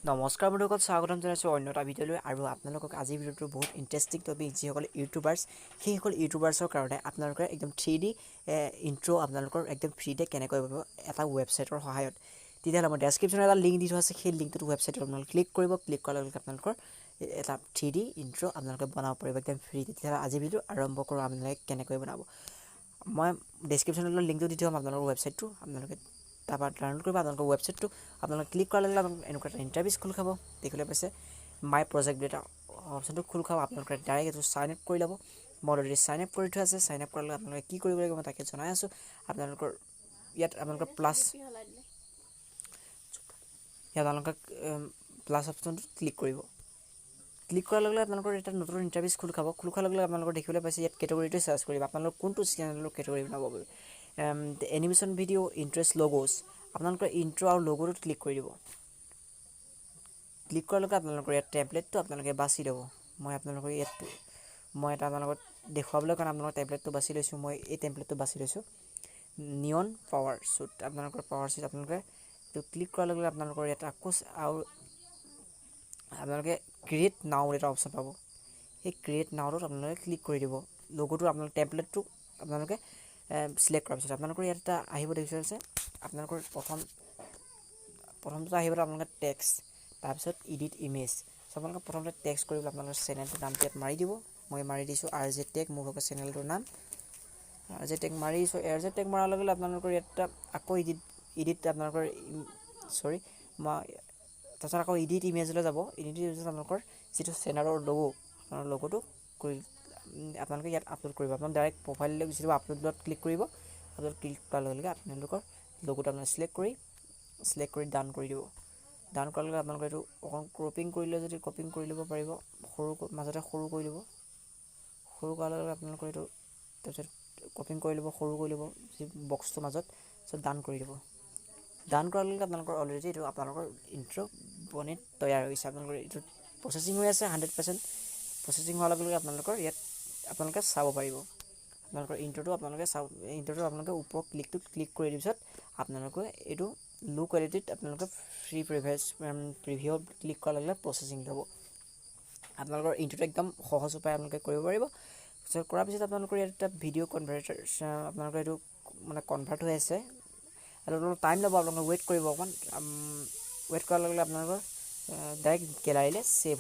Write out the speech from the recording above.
নমস্কাৰ বন্ধুসকল, স্বাগতম জনাইছোঁ অন্য এটা ভিডিঅ'লৈ। আৰু আপোনালোকক আজিৰ ভিডিঅ'টো বহুত ইণ্টাৰেষ্টিং টপিক, যিসকল ইউটিউবাৰ্ছ সেইসকল ইউটিউবাৰ্ছৰ কাৰণে আপোনালোকে একদম 3D ইণ্ট্ৰ' আপোনালোকৰ একদম ফ্ৰীতে কেনেকৈ পাব এটা ৱেবছাইটৰ সহায়ত। তেতিয়াহ'লে মই ডেছক্ৰিপশ্যনত এটা লিংক দি থোৱা আছে, সেই লিংকটোত ৱেবছাইটত আপোনালোকে ক্লিক কৰিব। ক্লিক কৰাৰ লগে লগে আপোনালোকৰ এটা 3D ইণ্ট্ৰ' আপোনালোকে বনাব পাৰিব একদম ফ্ৰী। তেতিয়াহ'লে আজিৰ ভিডিঅ'টো আৰম্ভ কৰোঁ, আপোনালোকে কেনেকৈ বনাব। মই ডেছক্ৰিপশ্যনত লিংকটো দি থ'ম আপোনালোকৰ ৱেবছাইটটো, আপোনালোকে তাৰপৰা ডাউনলোড কৰিব। আপোনালোকৰ ৱেবছাইটটো আপোনালোকে ক্লিক কৰাৰ লগে লগে এনেকুৱা এটা ইণ্টাৰফেচ খোল খাব। দেখিবলৈ পাইছে মাই প্ৰজেক্ট বুলি এটা অপশ্যনটো খোল খাব। আপোনালোকে ডাইৰেক্ট এইটো চাইন আপ কৰি ল'ব। মই অলৰেডি চাইন আপ কৰি থোৱা আছে। চাইন আপ কৰাৰ লগে আপোনালোকে কি কৰিব লাগিব মই তাকে জনাই আছোঁ। আপোনালোকৰ ইয়াত আপোনালোকৰ প্লাছ অপশ্যনটোত ক্লিক কৰিব। ক্লিক কৰাৰ লগে লগে আপোনালোকৰ এটা নতুন ইণ্টাৰফেচ খোল খাব। খোল খোৱাৰ লগে লগে আপোনালোকৰ দেখিবলৈ পাইছে ইয়াত কেটেগৰীটো চাৰ্চ কৰিব। আপোনালোকৰ কোনটো চেনেলৰ কেটেগৰী বনাব বাবে এনিমেশ্যন ভিডিঅ' ইণ্টাৰেষ্ট লগ'ছ, আপোনালোকৰ ইণ্ট্ৰ' আৰু লগ'টোত ক্লিক কৰি দিব। ক্লিক কৰাৰ লগে আপোনালোকৰ ইয়াত টেম্পলেটটো আপোনালোকে বাছি ল'ব। মই এটা আপোনালোকক দেখুৱাবলৈ কাৰণে আপোনালোকৰ টেম্পলেটটো বাছি লৈছোঁ। মই এই টেম্পলেটটো বাছি লৈছোঁ, নিয়ন পাৱাৰ শ্বুট। আপোনালোকৰ পাৱাৰ শ্বুট আপোনালোকে এইটো ক্লিক কৰাৰ লগে লগে আপোনালোকৰ ইয়াত আকৌ আৰু আপোনালোকে ক্ৰিয়েট নাও এটা অপশ্যন পাব। সেই ক্ৰিয়েট নাওটোত আপোনালোকে ক্লিক কৰি দিব। লগ'টো আপোনালোকে টেম্পলেটটো আপোনালোকে চিলেক্ট কৰাৰ পিছত আপোনালোকৰ ইয়াত এটা আহিব দেখিছে। আপোনালোকৰ প্ৰথমটো আহিব আপোনালোকে টেক্সট, তাৰপিছত এডিট ইমেজ। চ' আপোনালোকে প্ৰথমতে টেক্সট কৰিবলৈ আপোনালোকৰ চেনেলটোৰ নামটো ইয়াত মাৰি দিব। মই মাৰি দিছোঁ RJ Tech, মোৰ ভাগৰ চেনেলটোৰ নাম RJ Tech মাৰি দিছোঁ। RJ Tech মৰাৰ লগে লগে আপোনালোকৰ ইয়াত আকৌ এডিট আপোনালোকৰ তাৰপিছত আকৌ এডিট ইমেজলৈ যাব। এডিট ইমেজত আপোনালোকৰ যিটো চেনেলৰ লগ'টো আপোনালোকে ইয়াত আপলোড কৰিব। আপোনালোকে ডাইৰেক্ট প্ৰফাইললৈ যিটো আপলোডত ক্লিক কৰিব। আপলোড ক্লিক কৰাৰ লগে লগে আপোনালোকৰ লগ'টো আপোনালোকে চিলেক্ট কৰি ডান কৰি দিব। ডান কৰাৰ লগে আপোনালোকে এইটো অকণ ক্ৰপিং কৰিলে যদি ক্ৰপিং কৰি ল'ব পাৰিব, মাজতে সৰু কৰি ল'ব। সৰু কৰাৰ লগে লগে আপোনালোকৰ এইটো তাৰপিছত ক্ৰপিং কৰি ল'ব, সৰু কৰি ল'ব যি বক্সটোৰ মাজত, তাৰপিছত ডান কৰি দিব। ডান কৰাৰ লগে লগে আপোনালোকৰ অলৰেডি এইটো আপোনালোকৰ ইণ্ট্ৰ' বনি তৈয়াৰ হৈ গৈছে। আপোনালোকৰ এইটো প্ৰচেছিং হৈ আছে 100%। প্ৰচেছিং হোৱাৰ লগে লগে আপোনালোকে চাব পাৰিব। আপোনালোকৰ ইণ্ট্ৰ'টো আপোনালোকে ওপৰৰ ক্লিক কৰি দিয়াৰ পিছত আপোনালোকে এইটো ল' কোৱালিটিত আপোনালোকে ফ্ৰী প্ৰিভিউত ক্লিক কৰাৰ লগে লগে প্ৰচেছিং হ'ব। আপোনালোকৰ ইণ্ট্ৰ'টো একদম সহজ উপায় আপোনালোকে কৰিব পাৰিব। কৰাৰ পিছত আপোনালোকৰ ইয়াত এটা ভিডিঅ' কনভাৰ্টাৰ আপোনালোকৰ এইটো কনভাৰ্ট হৈ আছে। আৰু অলপ টাইম ল'ব, আপোনালোকে ৱেইট কৰিব অকণমান। ৱেইট কৰাৰ লগে লগে আপোনালোকৰ ডাইৰেক্ট গেলাৰীলৈ ছেভ